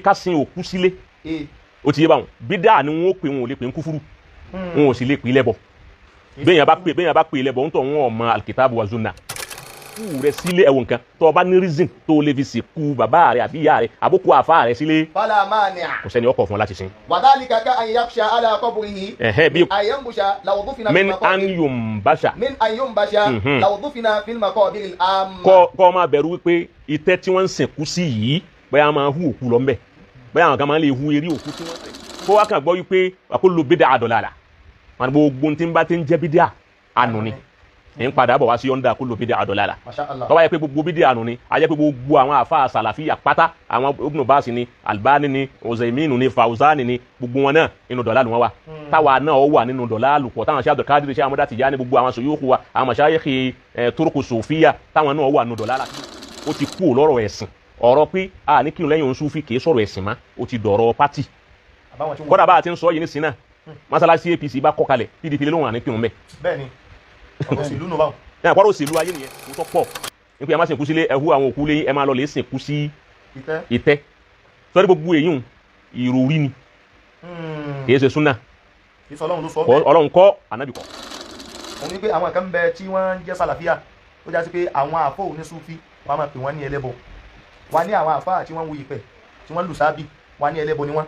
ká sin òkú sílé ó ti yé báwọn bídà ni wọn ó pè wọn ò lè pè ń kúfúrú wọn ò sì lè pè lẹ́bọ bẹ́ẹ̀ yẹn bá pè lẹ́bọ ń tọ̀ wọn ọmọ alkitabu wa sunna kú rẹ sílé ẹ̀wọ̀n nǹkan tó o bá ní reason tó o lè fi sìnkú bàbá rẹ àbí ìyá rẹ àbókù àfa rẹ sílé fala mania kò sẹ́ni ọkọ̀ fún láti sin. wadhalika ka an yakhsha ala qabrihi bí ayambusha law dufina min an yumbasha law dufina fil maqabir al amma kọ́ máa bẹ̀rù wípé ìtẹ́ tí wọ́n ń sìnkú sí yìí bóyá máa hu òkú lọ ńbẹ̀ bóyá àwọn kan máa lè hu eré òkú tí wọ́n sìn kó wá kàn gbọ́ wípé kullu bid'a dalalah wọn gbogbo tí ń bá ti ń jẹ́ bídíà ànú ni ń padà bọ̀ wá sí yọ̀ǹda kullu bid'a dalalah tó bá yẹ pé gbogbo bídíà ànú ni a jẹ́ pé gbogbo àwọn àfa sàlàfíà pátá àwọn Ibn Bas ni Albani ni Uzaymin ni Fawzani ni gbogbo wọn náà inú dọ̀là lù wọ́n wà táwa náà ó wà nínú dọ̀là lùpọ̀ táwọn Sheikh Abdul Qadir Sheikh Ahmad Tijani gbogbo àwọn sòyókù wa àwọn mashayikh turuku sufiya táwọn náà wà nínú dọ̀là la ó ti kú lọ́rọ̀ ẹ̀sìn ọ̀rọ̀ pé a ní kírun lẹ́yìn Sufi kì í sọ̀rọ̀ ẹ̀sìn má ó ti dọ̀rọ̀ pátì kódà bá a ti ń sọ yìí nísìnyí náà masalasi APC bá kọ́ kalẹ̀ PDP lé lóhùn àní kírun bẹ́ẹ̀. bẹ́ẹ̀ni ọ̀rọ̀ òṣèlú nù báwọn. ẹ àpárò òṣèlú ayé nìyẹn kò tó pọ̀ nípa ẹ má sìnkú sílé ẹhu àwọn òkú lẹ́yìn ẹ má lọ lè sìnkú sí ìtẹ́ sọ́dọ̀ gbogbo èyí ìròrí ni kì í ṣe súnà Ọlọ́run kọ́ ànábì kọ́. òun ní pé àwọn kan bẹ tí wọ́n jẹ́ sàlàfíà ó já sí pé àwọn àfọ òní Sufi wọ́n máa pè wọ́n ní ẹlẹ́bọ wọ́n ní àwọn àfáà tí wọ́n wu ìpẹ́ tí wọ́n lù sábì wọ́n ní ẹlẹ́bọ ni wọ́n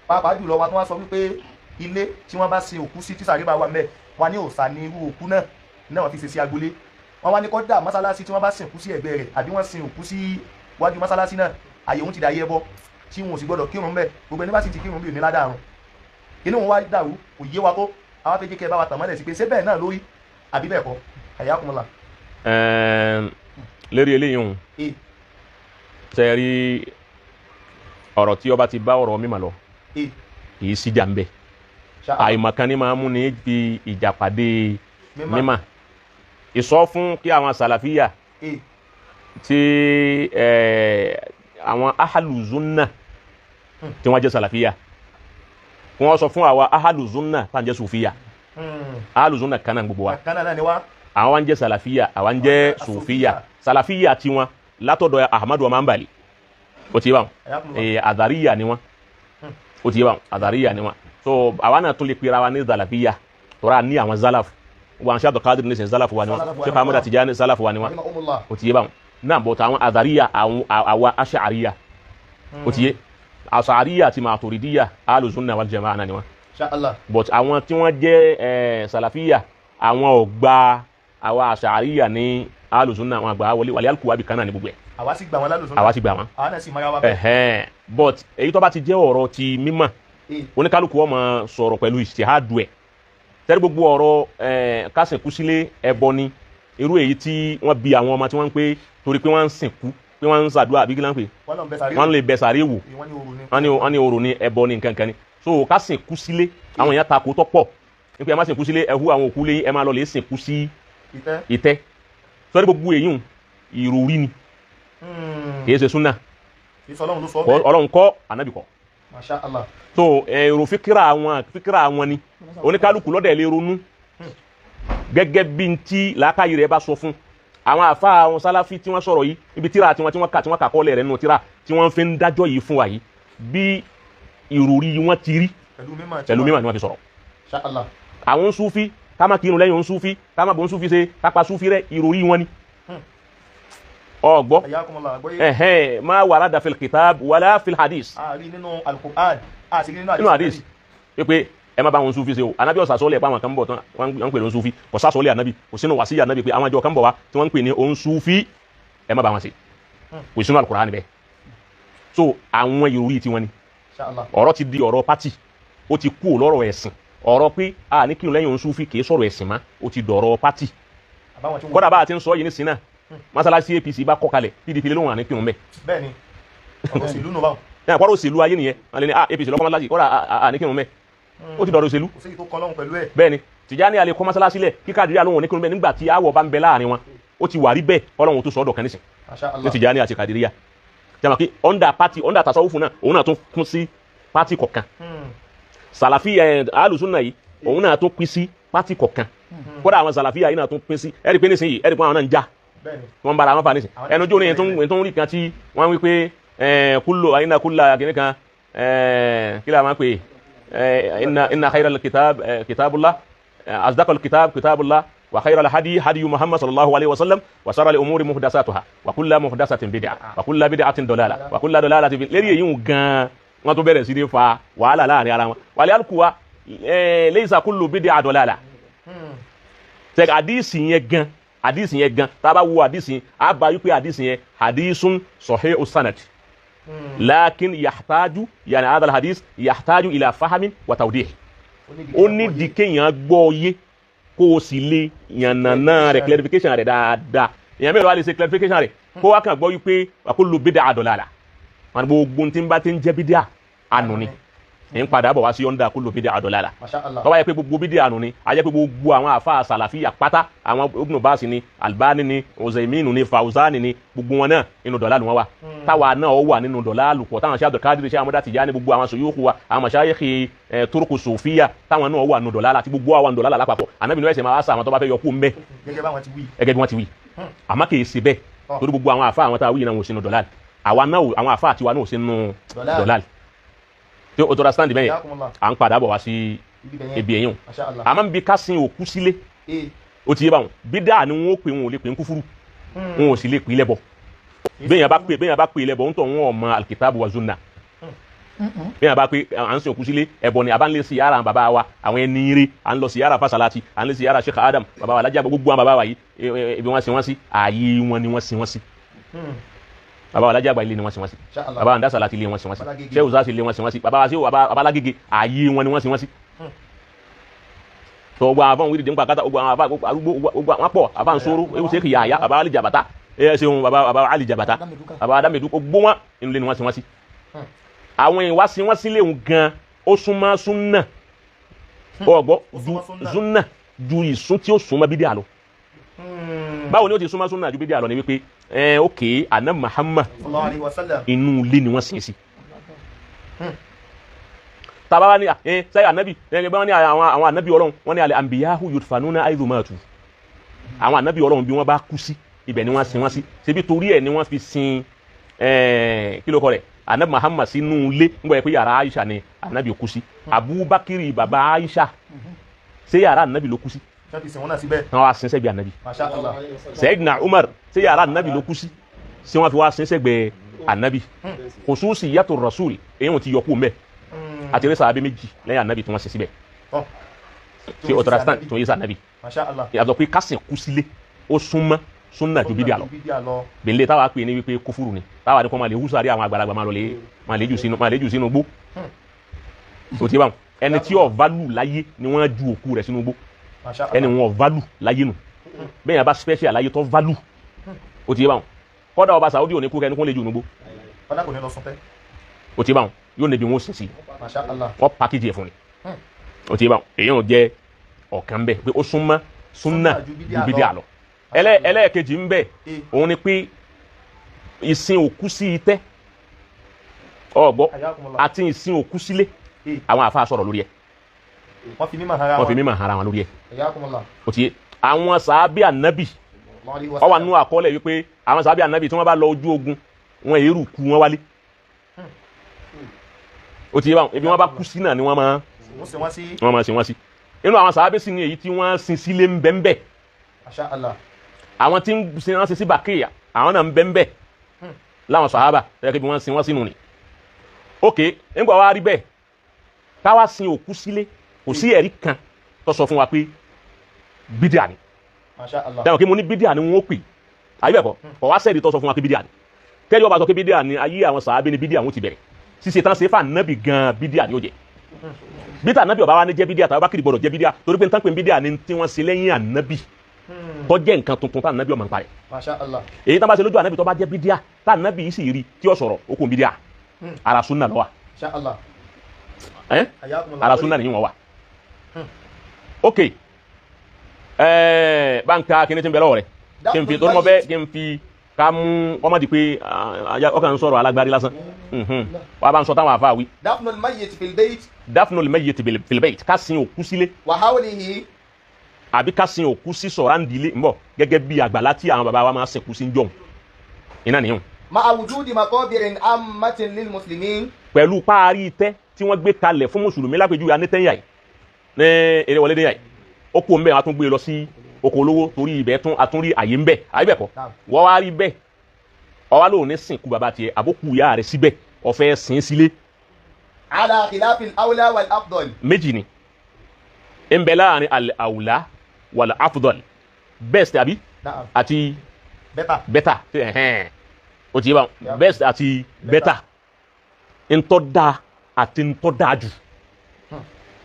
pàápàá jùlọ wọn tó wá sọ wípé ilé tí wọ́n bá sin òkú sí tí sàárè bá wà ńbẹ̀ wọ́n ní òòṣà ní irú òkú náà náà wọ́n fi ṣe sí agbolé wọ́n wá ní kódà mọ́sálásí tí wọ́n bá sin òkú sí ẹ̀gbẹ́ rẹ̀ àbí wọ́n sin òkú sí wájú mọ́sálásí náà àyè òun ti dà yẹ bọ́ tí wọn ò sì gbọ́dọ̀ kírun ńbẹ̀ gbogbo ẹni bá sì ti kírun bí òní ládàrún inú wọn wá dàrú kò yé wa kó àwọn afẹ́jẹ́ kẹ́ bá wa tàn mọ́lẹ̀ sí pé ṣé bẹ́ẹ̀ náà lórí àbí bẹ́ẹ̀ kọ́ ayakumullah. lérí eléyìí hùn tẹ́rí ọ̀rọ̀ tí ọba ti bá ọ̀rọ̀ mímọ̀ lọ kìí síjà ń bẹ̀ àìmọ̀kan ní máa mú ní fi ìjà pàdé mímọ̀ ìsọ fún kí àwọn sàlàfíà tí àwọn ahàlùzúnnà tí wọ́n jẹ́ sàlàfíà wọ́n sọ fún àwọn ahàlùzúnnà tá à ń jẹ́ sùfíà ahàlùzúnnà kan náà gbogbo wa àwọn ń jẹ́ sàlàfíà àwọn ń jẹ́ sùfíà sàlàfíà tiwọn látọ̀dọ̀ Ahmadu Mambali ó ti yé báwọn àdàríyà ni wọn ó ti yé báwọn àdàríyà ni wọn so àwa náà tún lè pera wa ní zalafiya tora ní àwọn zalaf wọn Sheikh Abdul Qadir ní sẹ zalaf wa ni wọn Sheikh Ahmad Tijani zalaf wa ni wọn ó ti yé báwọn náà bọ̀ tàwọn àdàríyà àwa Ash'ariyya ó ti yé Ash'ariyya àti Maturidiyya Ahlus Sunnah wal Jama'ah náà ni wọn but àwọn tí wọ́n jẹ́ sàlàfíyà àwọn ò gba àwa Ash'ariyya ní Ahlus Sunnah àwọn àgbà wọlé wàlẹ́ alùpùpù àbí kan náà ní gbogbo ẹ̀ àwa sì gbà wọn lálùsùn náà àwa sì gbà wọn àwa náà sì mara wa bẹ́ẹ̀. but èyí tó bá ti jẹ́ ọ̀rọ̀ ti mímọ̀ oníkálukú wọn máa sọ̀rọ̀ pẹ̀lú ìṣèhádùn ẹ̀ tẹ́lẹ̀ gbogbo ọ̀rọ̀ kásìnkú sílé ẹbọ ni irú èyí tí wọ́n bi àwọn ọmọ tí wọ́n ń pé torí pé wọ́n ń sìnkú pé wọ́n ń ṣàdúrà àbí kí ló ń pè wọ́n lè bẹ sàárè wò wọ́n ní orò ní ẹbọ ní nǹkan kan ni so kásìnkú sílé àwọn èèyàn takò tó pọ̀ nípa ẹ má sìnkú sílé ẹhu àwọn òkú lé ẹ má lọ lè sìnkú sí ìtẹ́ tẹ́lẹ̀ gbogbo èyí ìròrí ni kìí ṣe súnà Ọlọ́run kọ́ ànábì kọ́ Masha Allah. so èrò fíkírà àwọn ni oníkálukú lọ́dẹ̀ lè ronú gẹ́gẹ́ bí n tí làákàyè rẹ̀ bá sọ fún àwọn àfa àwọn sálàfí tí wọ́n sọ̀rọ̀ yìí ibi tíra tí wọ́n kà kọ́lẹ̀ rẹ̀ nínú tíra tí wọ́n fi ń dájọ́ yìí fún wa yìí bí ìròrí wọn ti rí pẹ̀lú mímọ̀ ni wọ́n fi sọ̀rọ̀. Masha Allah. àwọn Sufi ká má kírun lẹ́yìn òun Sufi ká má bọ̀ òun Sufi ṣe ká pa Sufi rẹ̀ ìròrí wọn ni ọgbọ́ ma warada fil kitab wala fil hadith nínú al-Qur'an nínú hadith pé ẹ má bá wọn Sufi ṣe o anabi ọ̀sà sọ́lẹ̀ pa àwọn kan bọ̀ tán wọ́n ń pè ní Sufi kò sá sọ́lẹ̀ anabi kò sínú wàsíyà anabi pé àwọn àjọ kan bọ̀ wá tí wọ́n ń pè ní òun Sufi ẹ má bá wọn ṣe kò sínú al-Qur'an níbẹ̀ so àwọn ìròrí tí wọ́n ni ọ̀rọ̀ ti di ọ̀rọ̀ pátì ó ti kú lọ́rọ̀ ẹ̀sìn ọ̀rọ̀ pé a ní kírun lẹ́yìn òun Sufi kì í sọ̀rọ̀ ẹ̀sìn má ó ti dọ̀rọ̀ pátì kódà bá a ti ń sọ yìí ní sinna masalasi APC bá kọ́ kalẹ̀ PDP lé lóhùn àní kírun bẹ́ẹ̀. bẹ́ẹ̀ni ọ̀rọ̀ òṣèlú nù báwọn. ẹ àpárò òṣèlú ayé nìyẹn wọn lè ní APC lọ́kọ́ masalasi kọ́ra àní kírun bẹ́ẹ̀ ó ti dọ̀rọ̀ òṣèlú. kò sí ìtò kan lọ́hùn pẹ̀lú ẹ̀. bẹ́ẹ̀ni Tijani alẹ́ kọ́ masalasi lẹ̀ kí Kadiriya lóhùn ní kírun bẹ́ẹ̀ nígbà tí awọ bá ń bẹ láàrin wọn ó ti wà rí bẹ́ẹ̀ Ọlọ́run tó sọ ọ́dọ̀ kan nísìn ní Tijani àti Kadiriya jama kí under tasawufu náà òun náà tún kún sí party kọ̀ọ̀kan Salafi Ahlus Sunnah yìí òun náà tún pín sí party kọ̀ọ̀kan kódà àwọn Salafiya yìí náà tún pín sí ẹ̀rí pé nísìnyí ẹ̀rí pé àwọn náà ń já wọ́n bára wọn fà nísìn ẹnu jó ní tó ń rí kan tí wọ́n wí pé kullu inna kulla kinikan kila ma pe inna khayral kitab kitabullah asdaqal kitab kitabullah wa khayral hadi hadi Muhammad sallallahu alaihi wasallam wa sharral umuri muhdathatuha wa kullu muhdathatin bid'ah wa kullu bid'atin dalalah wa kullu dalalatin fi leri yin gan wọ́n tó bẹ̀rẹ̀ sí ní fa wàhálà láàrin ara wọn wàlẹ́ alkuwa laysa kullu bid'ah dalalah tẹ àdìsí yẹn gan tá a bá wo àdìsí yẹn a bá wípé àdìsí yẹn hadisun sahihu sanad lakin yahtaju yani hadha alhadis yahtaju ila fahamin wa tawdih ó ní di kéèyàn gbọ́ yé kó o sì lè yànnàná rẹ̀ clarification rẹ̀ dáadáa èèyàn mẹ́rin wá lè ṣe clarification rẹ̀ kó wá kàn gbọ́ wípé wa kullu bid'ah dalalah wọn gbogbo tí ń bá ti ń jẹ́ bídíà ànú ni ń padà bọ̀ wá sí yọ̀ǹda kullu bid'ah dalalah tọ́wọ́ yẹ pé gbogbo bídíà ànú ni a jẹ́ pé gbogbo àwọn àfa sàlàfíà pátá àwọn Ibn Bas ni Albani ni Uzaymin ni Fawzani ni gbogbo wọn náà inú dọ̀làlù wọn wà táwa náà ó wà nínú dọ̀làlù pọ̀ táwọn Sheikh Abdul Qadir Sheikh Ahmad Tijani gbogbo àwọn sòyókù wa àwọn mashayikh turuku Sufiya táwọn náà wà nínú dọ̀làlù àti gbogbo àwọn dọ̀làlù lápapọ̀ Ànábì ní ẹ̀sẹ̀ máa wá sá àwọn tó bá fẹ́ yọ kú mbẹ́ gẹ́gẹ́ bí wọ́n ti wí àmọ́ kì í ṣe bẹ́ẹ̀ torí gbogbo àwọn àfa àwọn tá a wí náà wò sínú dọ̀làlù àwa náà àwọn àfa àtiwa náà ò sínú dọ̀làlù tí o tó ra stand bẹ́ẹ̀ à ń padà bọ̀ wá sí ibi ẹ̀yìn àmọ́ bí ká sin òkú sílé o ti yé báwọn bídà ni wọn ó pè wọn ò lè pè ń kúfúrú wọn ò sì lè pè lẹ́bọ bẹ́ẹ̀ yẹn bá pè lẹ́bọ ń tọ̀ wọn ọmọ alkitabu wa sunna bẹ́ẹ̀ yẹn bá pè à ń sin òkú sílé ẹbọ ni àbá ń lé sí yàrá bàbá wa àwọn ẹni ire à ń lọ sí yàrá fasalati à ń lé sí yàrá Sheikh Adam bàbá wa Alhaji gbogbo àwọn bàbá wa yìí ibi wọn sin wọn sí ààyè wọn ni wọn sin wọn sí baba Alhaji Àgbà ilé ni wọ́n sin wọ́n sí baba Ndasa láti ilé wọ́n sin wọ́n sí Sheikh Uzasi ilé wọ́n sin wọ́n sí baba wa sí baba Alágége ààyè wọn ni wọ́n sin wọ́n sí tó gbogbo àwọn afọ́n wíìdì nípa kátà gbogbo àwọn afá gbogbo àwọn pọ̀ afá nsoro ewu Sheikh Yahya baba Ali Jabata ṣeun baba Ali Jabata baba Adamedu gbogbo wọn inú ilé ni wọ́n sin wọ́n sí àwọn ìwá sin wọ́n sí léwu gan ó súnmọ́ súnà ọgbọ́ súnà ju ìsún tí ó súnmọ́ bídíà lọ báwo ni ó ti súnmọ́ súnà ju bídíà lọ ni wípé ok Ànábì Muhammad inú ilé ni wọ́n sin sí tàbá ní sẹ́yìn ànábì ẹgbẹ́ wọn ní àwọn ànábì ọlọ́run wọ́n ní al-anbiyahu yudfanuna haythu matu àwọn ànábì ọlọ́run bí wọ́n bá kú sí ibẹ̀ ni wọ́n sin wọ́n sí ṣebí torí ẹ̀ ni wọ́n fi sin kí ló kọ rẹ̀ Ànábì Muhammad sínú ilé ń gbọ́ yẹ pé yàrá Aisha ni ànábì kú sí Abubakiri bàbá Aisha ṣé yàrá ànábì ló kú sí wọ́n wá sin sẹ́gbẹ̀ ànábì Sayyidina Umar ṣé yàrá ànábì ló kú sí ṣé wọ́n fi wá sin sẹ́gbẹ̀ ànábì khususiyatu rasul èyí ti yọkú mẹ́ àti rẹ sàbẹ méjì lẹ́yìn ànábì tí wọ́n ṣe síbẹ̀ ṣe ọtọrastan tó yẹ sànábì yàtọ̀ pé kásìn kú sílé ó súnmọ́ súnà ju bídíà lọ bẹ̀lẹ́ táwa pè ní wípé kúfúrú ni táwa ní kọ́ máa lè húsàrí àwọn àgbàlagbà máa lè jù sínú gbó tó ti bá wọn ẹni tí ọ̀ válù láyé ni wọ́n ju òkú rẹ̀ sínú gbó ẹni wọn válù láyé nù bẹ́ẹ̀ yẹn bá special láyé tó válù ó ti bá wọn kọ́dà ọba Saudi ò ní kú kẹ́ni kó lè jù nígbó ó ti bá wọn yóò níbi wọn sì sí wọn pàkíjì ẹ̀ fún ni ó ti bá wọn èyí ò jẹ́ ọ̀kan bẹ́ẹ̀ pé ó súnmọ́ súnà ju bídíà lọ ẹlẹ́ẹ̀kejì ń bẹ òun ni pé ìsìn òkú sí itẹ́ ọgbọ́ àti ìsìn òkú sílé àwọn àfáà sọ̀rọ̀ lórí ẹ̀ wọ́n fi mímọ̀ ara wọn lórí ẹ̀ ó ti yé àwọn sàábì ànábì ó wà nínú àkọọ́lẹ̀ wípé àwọn sàábì ànábì tí wọ́n bá lọ ojú ogun wọn èrú kú wọn wálé ó ti yé báwọn ebi wọn bá kú sí náà ni wọ́n máa sin wọ́n sí inú àwọn sàábì sì ni èyí tí wọ́n sin sílé ń bẹ ń bẹ àwọn tí wọ́n sin sí bàkìyà àwọn náà ń bẹ ń bẹ láwọn sàhábà ẹ̀yẹ́ kí wọ́n sin wọ́n sínú ni ok nígbà wá rí bẹ́ẹ̀ káwá sin òkú sílé kò sí ẹ̀rí kan tó sọ fún wa pé bídíà ni dáhùn kí mo ní bídíà ni wọ́n pè ayé bẹ́ẹ̀ kọ́ wá sẹ́ẹ̀rí tó sọ fún wa pé bídíà ni tẹ́lẹ̀ ọba sọ pé bídíà ni ayé àwọn sàhábà ni bídíà wọn ti bẹ̀rẹ̀ ṣíṣe tán ṣe fà nábì gan bídíà ni ó jẹ bídíà nábì ọba wa ní jẹ́ bídíà tàbí Bákìrì gbọdọ̀ jẹ́ bídíà torí pé nǹkan pé bídíà ni tí wọ́n ṣe lẹ́yìn ànábì tó jẹ́ nǹkan tuntun tá ànábì ọmọ nípa rẹ̀ èyí tó bá ṣe lójú ànábì tó bá jẹ́ bídíà tá ànábì yìí sì rí tí ó sọ̀rọ̀ ó kún bídíà ara súnà ló wà ara súnà nìyí wọn wà ok báńkà kí ni tí ń bẹ lọ́wọ́ rẹ̀ kí n fi tó mọ́ bẹ́ẹ̀ kí n fi ká mú ọmọ di pé ọkàn ń sọ̀rọ̀ alágbárí lásán wà á bá ń sọ táwọn àfáà wí. dafnul mayyit fil bayt. dafnul mayyit fil bayt ká sin òkú sílé. wa hawlihi. àbí ká sin òkú sí sọ̀rọ̀ à ń dilé ń bọ̀ gẹ́gẹ́ bí àgbàlá tí àwọn bàbá wa máa sìnkú sí ń jọ̀hún iná nìyẹn مع وجود مقابر عامة للمسلمين. pẹ̀lú paari tẹ́ tí wọ́n gbé kalẹ̀ fún mùsùlùmí lápèjúwe anítẹ́yà yìí ní eré wọlé déyà yìí ó kú ń bẹ́ẹ̀ wọ́n tún gbé lọ sí oko olówó torí ibẹ̀ tún àtúnrí àyè ń bẹ̀ àyíbẹ̀kọ́ wọ́n wá rí bẹ́ẹ̀ ọwá lóun ní sìnkú bàbá tiẹ̀ àbókù ìyá rẹ̀ síbẹ̀ ọ̀fẹ́ sìn sílé. على خلاف الأولى والأفضل. méjì ni ń bẹ láàrin al-awla wal-afdal best àbí àti better ó ti yé báwọn best àti better ntọ́ da àti ntọ́ da jù.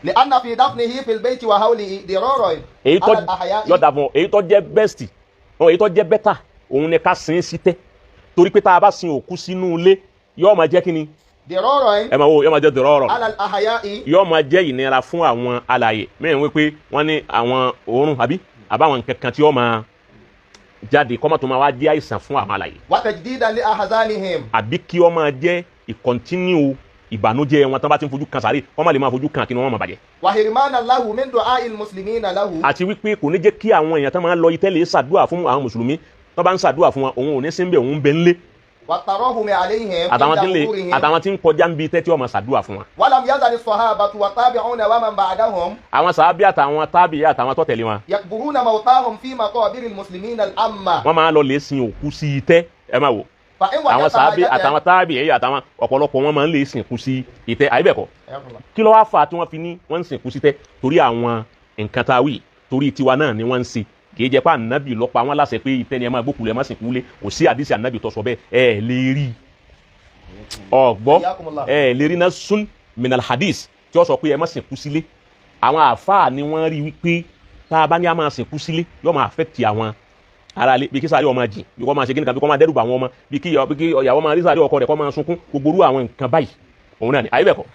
لأن في دفنه في البيت وحوله ضرر على الأحياء. yọ̀dà fún èyí tó jẹ́ best èyí tó jẹ́ better òun ni ká sin sí tẹ́ torí pé tá a bá sin òkú sínú ilé yóò máa jẹ́ kí ni. ضرر. ẹ máa wo yóò máa jẹ́ ضرر. على الأحياء. yóò máa jẹ́ ìnira fún àwọn alààyè mẹ́rin wípé wọ́n ní àwọn òórùn àbáwọn nǹkan kan tí yóò máa jáde kọ́mọ̀ tó máa wá jẹ́ àìsàn fún àwọn alààyè. وتجديدا لأحزانهم. àbí kí ó máa jẹ́ ìkọ̀ntínú ìbànújẹ́ wọn tán bá ti ń fojú kan sáré wọ́n má lè máa fojú kan kí ni wọ́n máa bàjẹ́. وحرمانا له من دعاء المسلمين له. àti wípé kò ní jẹ́ kí àwọn èèyàn tán máa ń lọ itẹ́lẹ̀ ṣàdúrà fún àwọn mùsùlùmí tán bá ń ṣàdúrà fún wọn òun ò ní sí ń bẹ̀ òun bẹ ńlé. والترحم عليهم. àtàwọn tí ń kọjá ń bi tẹ́ tí wọ́n máa ṣàdúrà fún wọn. ولم يزل الصحابة والتابعون ومن بعدهم. àwọn sàábí àtàwọn tábì àtàwọn tó tẹ̀lé wọn. يقبرون موتاهم في مقابر المسلمين العامة. wọ́n máa lọ lè sin òkú sí itẹ́ ẹ máa wò. àwọn sàábí àtàwọn tábì èyí àtàwọn ọ̀pọ̀lọpọ̀ wọn máa ń lè sìnkú sí itẹ́ àyíbẹ̀kọ́. kí ló wá fà á tí wọ́n fi ní wọ́n ń sìnkú sí itẹ́ torí àwọn nǹkan tá a wí torí tiwa náà ni wọ́n ń ṣe kìí jẹ́ pé ànábì ló pa wọ́n láṣẹ pé itẹ́ ni ẹ máa gbókùlẹ̀ ẹ má sìnkú lé kò sí àdìsí ànábì tó sọ bẹ́ẹ̀ ẹ lè rí ọgbọ́ ẹ lè rí náà sún minal hadith tí ó sọ pé ẹ má sìnkú sílé àwọn àfáà ni wọ́n rí wípé tá a bá ní a máa sìnkú sílé yóò máa affect àwọn ara lé bí kí sáré ọmọ jìn bí kò máa ṣe kíni kan bí kò máa dẹ́rù bà àwọn ọmọ bí kí ìyàwó máa rí sáré ọkọ rẹ̀ kó máa sunkún gbogbo irú àwọn nǹkan báyìí òun náà ni àyè bẹ́ẹ̀ kọ́.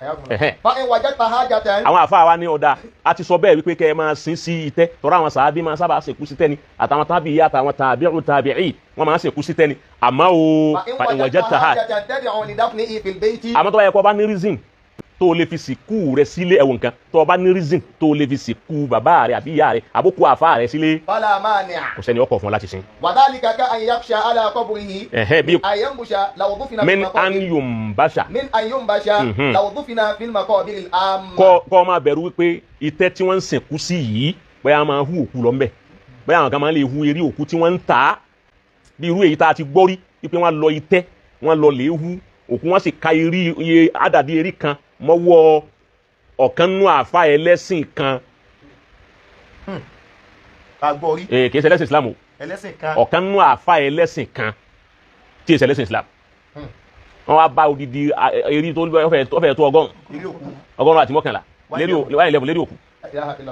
àwọn àfáà wa ní ọ̀dà a ti sọ bẹ́ẹ̀ wípé kẹ́ ẹ máa sin sí itẹ́ tọ́ra àwọn sàábí máa sábà sìnkú sí tẹ́ni àtàwọn tábìí àtàwọn tàbí'u tàbí'í wọ́n máa sìnkú sí tẹ́ni àmọ́ o fa in wajadtaha àmọ́ tó bá yẹ kó bá ní reason tó o lè fi sìnkú rẹ sílé ẹ̀wọ̀n nǹkan tó o bá ní reason tó o lè fi sìnkú bàbá rẹ àbí ìyá rẹ àbókù àfáà rẹ sílé kò sẹ́ni ọkọ̀ fún ọ láti sin. وذلك كأن يخشى على قبره أن ينبش لو دفن min an yumbasha من أن ينبش لو دفن في المقابر العامة. kọ́ máa bẹ̀rù wípé itẹ́ tí wọ́n ń sìnkú sí yìí bóyá máa hu òkú lọ mbẹ́ bóyá àwọn kan máa lè hu eré òkú tí wọ́n ń tà bí irú èyí tá a ti gbọ́ rí wípé wọ́n lọ itẹ́ wọ́n lọ lè hu òkú wọ́n sì ka iye àdàdì eré kan mọ́wọ́ ọ̀kan nú àfa ẹlẹ́sìn kan. kì í ṣe ẹlẹ́sìn Islam o ọ̀kan nú àfa ẹlẹ́sìn kan tí ì ṣe ẹlẹ́sìn Islam wọ́n wá bá odidi eré tó fẹ́ tó ọgọ́rùn àti mọ́kànlá lérí òkú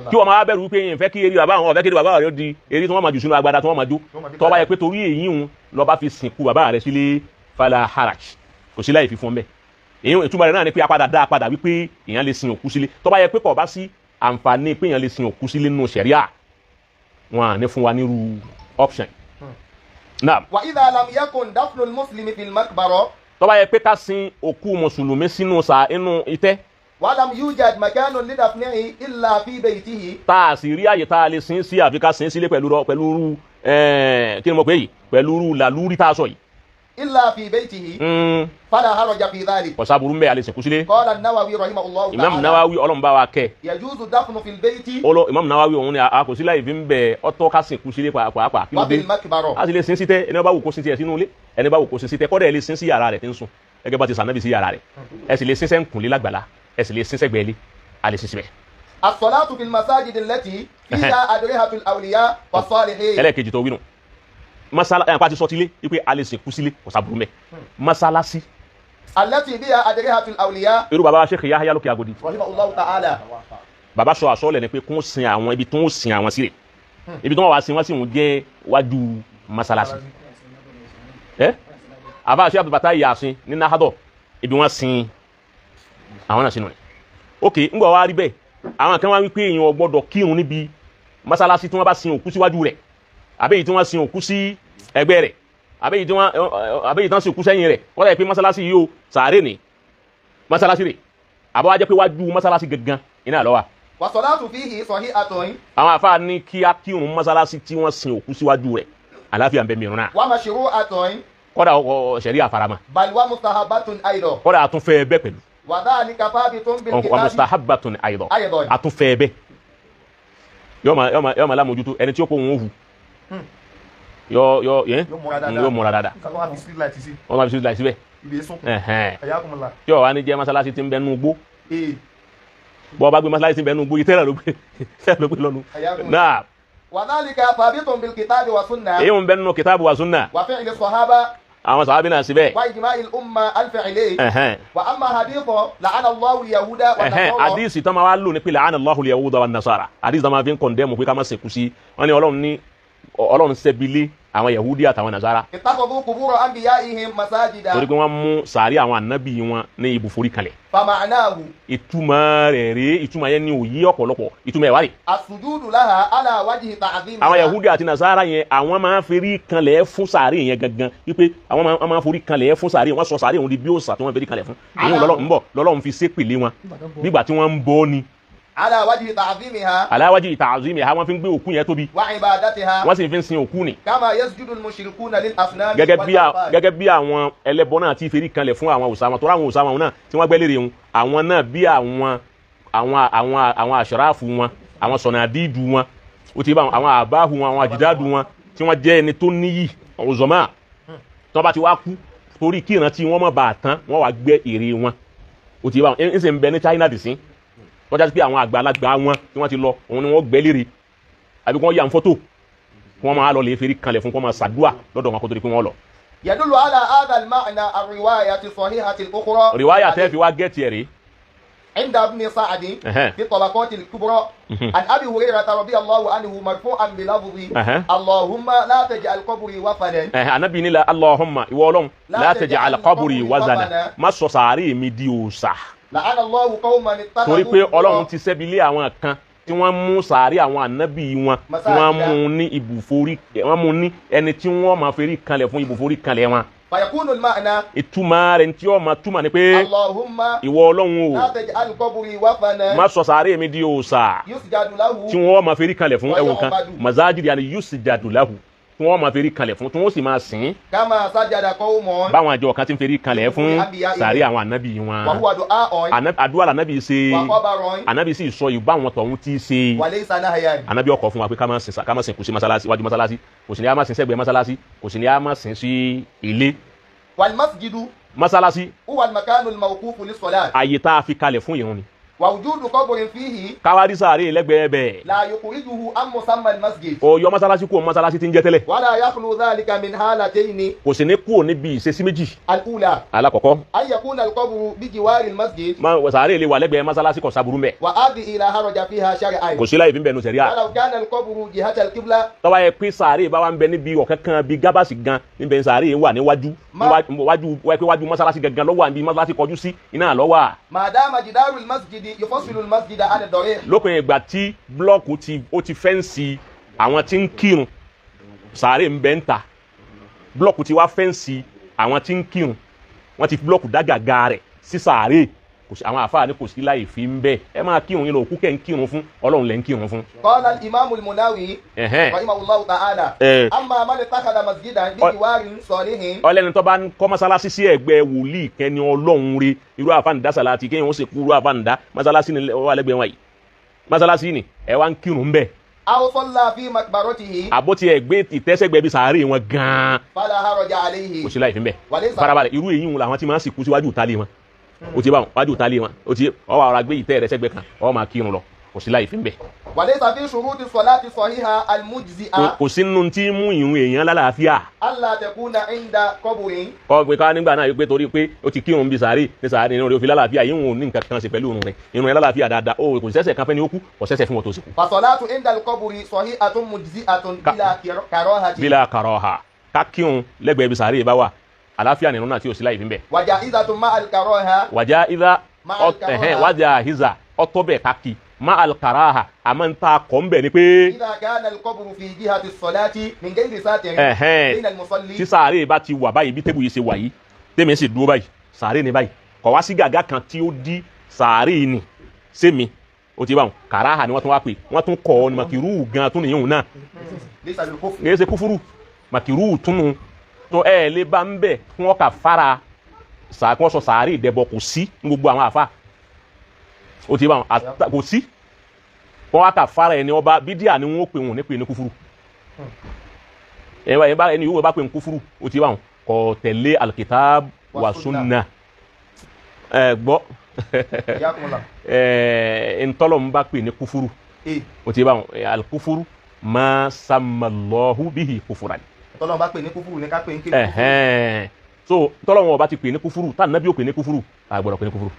kí wọ́n máa bẹ̀rù wípé yìí fẹ́ kí eré bàbá àwọn ọ̀fẹ́ kí eré bàbá rẹ̀ di eré tí wọ́n máa jù sínú agbada tí wọ́n máa jó tó bá yẹ pé torí èyí ń lọ bá fi sìnkú bàbá rẹ̀ sílé fala haraj kò sí láì fi fún bẹ́ẹ̀ èyí ìtumọ̀ rẹ̀ náà ni pé apadà dá apadà wípé èèyàn lè sin òkú sílé tó bá yẹ pé kò bá sí àǹfààní pé èèyàn lè sin òkú sílé nínú ṣẹ̀ríà wọn à ní fún wa nírú option. wa idha lam yakun dafnu al-muslimi fil maqbara. tó bá yẹ pé ká sin òkú mùsùlùmí sínú inú itẹ́. wa lam yujad makanun li dafnihi illa fi baytihi. tá a sì rí àyè tá a lè sin sí àfi ká sin sílé pẹ̀lú kí ni mo pè yìí pẹ̀lú làlúrí tá a sọ yìí. illa fi baytihi. fala haraja fi dhalik. kò sábúrú ń bẹ alẹ́ sìnkú sílé. qala an-Nawawi rahimahullahu ta'ala. Imam Nawawi ọlọ́run bá wa kẹ́. yajuzu dafnu fil bayti. Imam Nawawi òun ni a kò sí láì fi ń bẹ ọtọ́ ká sìnkú sílé pàápàá. wa bil maqbara. a sì lè sin sí tẹ́ ẹni bá wù kó sin tiẹ̀ sínú ilé ẹni bá wù kó sin sí tẹ́ kọ́dà ẹ lè sin sí yàrá rẹ̀ tí ń sùn gẹ́gẹ́ bá ti sànábì sí yàrá rẹ̀ ẹ sì lè sin sẹ́ńkùnlé lágbàlá ẹ sì lè sin sẹ́gbẹ̀ẹ́lé a lè sin síbẹ̀. as-salatu fil masajid allati fiha adrihatul awliya was-salihin. ẹlẹ́ẹ̀kejì tó wí nù masala ẹ̀ pàtí sọtílé wípé a lè sìnkú sílé kò sábúrú mẹ́ masalasi. allati biha adrihatul awliya. irú baba Sheikh Yahya lókè Agodi. rahimahullahu ta'ala. baba sọ àsọlẹ̀ ni pé kún sin àwọn ibi tó ń sin àwọn sílẹ̀ ibi tó wọ́n wá sin wọ́n sì ń jẹ́ wájú masalasi. àbá Sheikh Abdul Fattah Yasin ní Nahado ibi wọ́n sin àwọn náà sínú rẹ̀. ok ń gbọ́ wá rí bẹ́ẹ̀ àwọn kan wá wípé èèyàn ò gbọ́dọ̀ kírun níbi masalasi tí wọ́n bá sin òkú síwájú rẹ̀ àbẹ́yìí tí wọ́n sin òkú sí ẹgbẹ́ rẹ̀ àbẹ́yìí tí wọ́n sin òkú sẹ́yìn rẹ̀ wọ́n dà pé masalasi yìí ó sàárè ní masalasi rẹ̀ àbáwá jẹ́ pé wájú masalasi gangan iná lọ́wọ́. wa salatu fihi sahihatun. àwọn àfáà ní kí á kírun masalasi tí wọ́n sin òkú síwájú rẹ̀ àláfíà ń bẹ mìíràn náà. wa mashru'atun. kódà ṣẹ̀rí àfarama bal wa mustahabatun aidan kódà àtúnfẹ́ bẹ́ẹ̀ pẹ̀lú wa dhalika thabitun bil wa kitabi mustahabbatun aidan aidan àtúnfẹ́ bẹ́ẹ̀ yóò máa lámójútó ẹni tí ó kó wọn ó hu yóò múra dáadáa kankan wa fi street light sí wọ́n máa fi street light síbẹ̀ ibi sun ẹ̀hẹ́n ayakumullah tí ó wà ní jẹ́ mọ́sálásí tí ń bẹ nú gbó eh bọ́ bá gbé mọ́sálásí tí ń bẹ nú gbó yìí tẹ́lẹ̀ ló gbé lọ́nu náà wa dhalika thabitun bil kitabi wa sunnah èyí ń bẹ nínú kìtàbù wa sunna wa fi'li sahaba àwọn sàhábì náà síbẹ̀ wa ijma'il umma al-fi'li ẹ̀hẹ́n wa amma hadithu la'ana Allahu al-yahuda wa ẹ̀hẹ́n nasara àdìsí tó máa wá lò ní pé la'ana Allahu al-yahuda wan nasara àdìsí tó máa fi ń kọ̀ndẹ́mù pé ká má ṣèkú sí wọ́n ní Ọlọ́run ṣẹ́bílé àwọn yahudi àtàwọn nasara ittakhadhu qubur anbiya'ihim masajida torí pé wọ́n mú sàárì àwọn ànábì wọn ní ibùforí kalẹ̀ fa ma'nahu ìtumọ̀ rẹ̀ rèé ìtumọ̀ yẹn ní òye ọ̀pọ̀lọpọ̀ ìtumọ̀ ẹ̀ wá rè as-sujudu laha ala wajhi ta'zim àwọn yahudi àti nasara yẹn àwọn máa ń ferí kanlẹ̀ fún sàárì yẹn gangan wípé àwọn máa ń forí kanlẹ̀ fún sàárì wọn sọ sàárì wọn di bí òòsà tí wọ́n ferí kanlẹ̀ fún èyí lọ́lọ́run fi ṣépèlé wọn nígbà tí wọ́n ń bọ́ ni ala wajhi ta'zimiha ala wajhi ta'zimiha wọ́n fi ń gbé òkú yẹn tóbi wa ibadatiha wọ́n sì fi ń sin òkú ni kama yasjudu al-mushrikuna lil asnam gẹ́gẹ́ bí àwọn ẹlẹ́bọ náà ti ferí kanlẹ̀ fún àwọn òòsà wọn tó ráwọn òòsà wọn náà tí wọ́n gbẹ́lẹ́rè wọn àwọn náà bí àwọn àṣàráàfù wọn àwọn sọ̀nàdídù wọn ó ti bá àwọn àbáhù wọn àwọn àjìdádù wọn tí wọ́n jẹ́ ẹni tó níyì ọ̀zọ́mà tí wọ́n bá ti wá kú torí kí ìrántí wọn má bàa tán wọ́n wá gbẹ́ ère wọn ó ti bá wọn ń sì ń bẹ ní China dì sí wọ́n já sí pé àwọn àgbàlagbà wọn tí wọ́n ti lọ òun ni wọ́n gbẹ́lẹ́rè àbí kí wọ́n yà ń fọ́tò kí wọ́n máa lọ lè ferí kanlẹ̀ fún kí wọ́n máa ṣàdúà lọ́dọ̀ wọn kó torí pé wọ́n lọ. يدل على هذا المعنى الرواية الصحيحة الأخرى رواية تافي واجت يري عند ابن سعد في الطبقات الكبرى عن أبي هريرة رضي الله عنه مرفوعا بلفظ اللهم لا تجعل قبري وثنا النبي نلا اللهم يقولون لا تجعل قبري وثنا ما صاري ميديوسا لعن الله قوما torí pé اتخذوا Ọlọ́run ti ṣẹ́bilé àwọn kan tí wọ́n mú sàárì àwọn ànábì wọn tí wọ́n mú ní ibùforí wọ́n mú ní ẹni tí wọ́n máa ferí kanlẹ̀ fún ibùforí kanlẹ̀ wọn. فيكون المعنى ìtumọ̀ rẹ̀ tí ó máa túmọ̀ ni pé اللهم ìwọ Ọlọ́run لا o تجعل قبري وثنا má sọ sàárì mi di òòṣà يسجد له tí wọ́n máa ferí kanlẹ̀ fún ẹ̀wọ̀n kan mazajid yani yusjadu lahu tí wọ́n máa ferí kanlẹ̀ fún tí wọ́n sì máa sìn كما سجد قوم báwọn àjọ kan ti ń ferí kanlẹ̀ fún sàárì àwọn ànábì wọn. وهو دعاء àdúrà lànàbì ṣe وخبر ànábì sì sọ ìbá àwọn tọ̀hún ti ṣe وليس نهيا ànábì ọkọ̀ fún wa pé ká má sìn kù sí masalasi wájú masalasi kò sì ní a má sìn sẹ́gbẹ̀ẹ́ masalasi kò sì ní a má sìn sí ilé. والمسجد masalasi هو المكان الموقوف للصلاة àyè tá a fi kalẹ̀ fún ìrun ni ووجود قبر فيه káwárí sàárè lẹ́gbẹ̀ẹ́ bẹ́ẹ̀ لا يخرجه عن مسمى المسجد ó yọ masalasi kúrò masalasi tí ń jẹ́ tẹ́lẹ̀ ولا يخلو ذلك من حالتين kò sì ní kúrò níbi ìṣesí méjì. الأولى alákọ̀ọ́kọ́ أن يكون القبر بجوار المسجد sàárè lè wà lẹ́gbẹ̀ẹ́ masalasi kò sábúrú mẹ́ وهذه لا حرج فيها شرعا kò sí láì fi ń bẹnu sẹ̀ríà. ولو كان القبر جهة القبلة tó bá yẹ pé sàárè bá wà ń bẹ níbi ọ̀kẹ́ kan bí gábàsì gan níbẹ̀ sàárè wà níwájú wájú masalasi gangan lọ́wọ́ àbí masalasi kọjú sí iná lọ́wọ́ ما دام جدار المسجد يفصل المسجد عن الضريح lópin ìgbà tí blọọkù ti fẹ́ǹsì àwọn tí ń kírun sàárè ń bẹ ń ta blọọkù ti wá fẹ́ǹsì àwọn tí ń kírun wọ́n ti fi blọọkù dá gàgà rẹ̀ sí sàárè kò sí àwọn àfáà ní kò sí láì fi ń bẹ ẹ máa kírun yín lọ òkú kẹ́ ń kírun fún Ọlọ́run lẹ́ ń kírun fún. قال الإمام المناوي رحمه الله تعالى أما من اتخذ مسجدا بجوار صالح ọlẹ́ni tó bá ń kọ́ mọ́sálásí sí ẹ̀gbẹ́ wòlíì kẹ́ni Ọlọ́run rí irú àfáàndá sàláàtì kéèyàn ó sì kú irú àfáàndá mọ́sálásí ni wà lẹ́gbẹ̀ẹ́ wọn yìí mọ́sálásí ni ẹ wá ń kírun ń bẹ̀. أو صلى في مقبرته àbótí ẹgbẹ́ ìtẹ́sẹ̀gbẹ́ bí sàárè wọn gan-an فلا حرج عليه kò sí láì fi ń bẹ̀. وليس farabalẹ̀ irú èyí wọn làwọn tí máa ń sìnkú síwájú ìtàlẹ̀ wọn o ti bá wọn wájú ìtàlẹ̀ wọn o ti ọwọ́ ara gbé ìtẹ́ rẹ̀ sẹ́gbẹ́ kan ọwọ́ máa kírun lọ kò sí láì fi ń bẹ̀. وليس في شروط الصلاة الصحيحة المجزئة kò sínú tí mú ìrun èèyàn lálàáfíà ألا تكون عند قبر kọ́ pé ká nígbà náà yìí pé torí pé ó ti kírun bí sàárè ní sàárè nínú rẹ̀ ó fi lálàáfíà yìí wọn ò ní nǹkan kan ṣe pẹ̀lú ìrun rẹ̀ ìrun rẹ̀ lálàáfíà dáadáa ó kò sẹ́sẹ̀ kan fẹ́ ní ó kú kò sẹ́sẹ̀ fún wọn tó sì kú. فالصلاة عند القبر صحيحة مجزئة بلا كراهة bílà kàrọ̀hà ká kírun lẹ́gbẹ̀ẹ́ bí sàárè bá wà àlàáfíà nínú náà tí ò sí láì fi ń bẹ̀. وجائزة مع الكراهة wàjà ìdá مع الكراهة wàjà ìzà ọtọ́ bẹ̀ ká kí má alkaraha àmọ́ ń ta kọ́ ń bẹ̀ ni pé إذا كان القبر في جهة الصلاة من غير ساتر بين المصلي tí sàárè bá ti wà báyìí bí tébù yìí ṣe wà yìí tèmi sì dúró báyìí sàárè ni báyìí kọ̀ wá sí gàgá kan tí ó di sàárè ni sẹ́mi ó ti bá wọn kàráhà ni wọ́n tún wá pè wọ́n tún kọ́ ọ ní màkìrú gan tún nìyẹn náà ليس بالكفر kìí ṣe kúfúrú màkìrú túnú tó ẹ lè bá ń bẹ̀ kí wọ́n kà fara kí wọ́n sọ sàárè ìdẹ́bọ kò sí ní gbogbo àwọn àfa ó ti bá wọn kò sí wọ́n wá kà fara ẹni ọba bídíà ni wọ́n pè wọ́n ní pè ní kúfúrú ẹni yòówù bá pè ní kúfúrú ó ti bá wọn kò tẹ̀lé alkitab wa sunna gbọ́ ntọ́lọ̀ ń bá pè ní kúfúrú ó ti bá wọn alkúfúrú ma sammallahu bihi kúfúran. tọ́lọ̀ bá pè ní kúfúrú ní ká pè ní kúfúrú. so tọ́lọ̀ wọn bá ti pè ní kúfúrú tá nàbí ó pè ní kúfúrú àgbọ̀dọ̀ pè ní kúfúrú.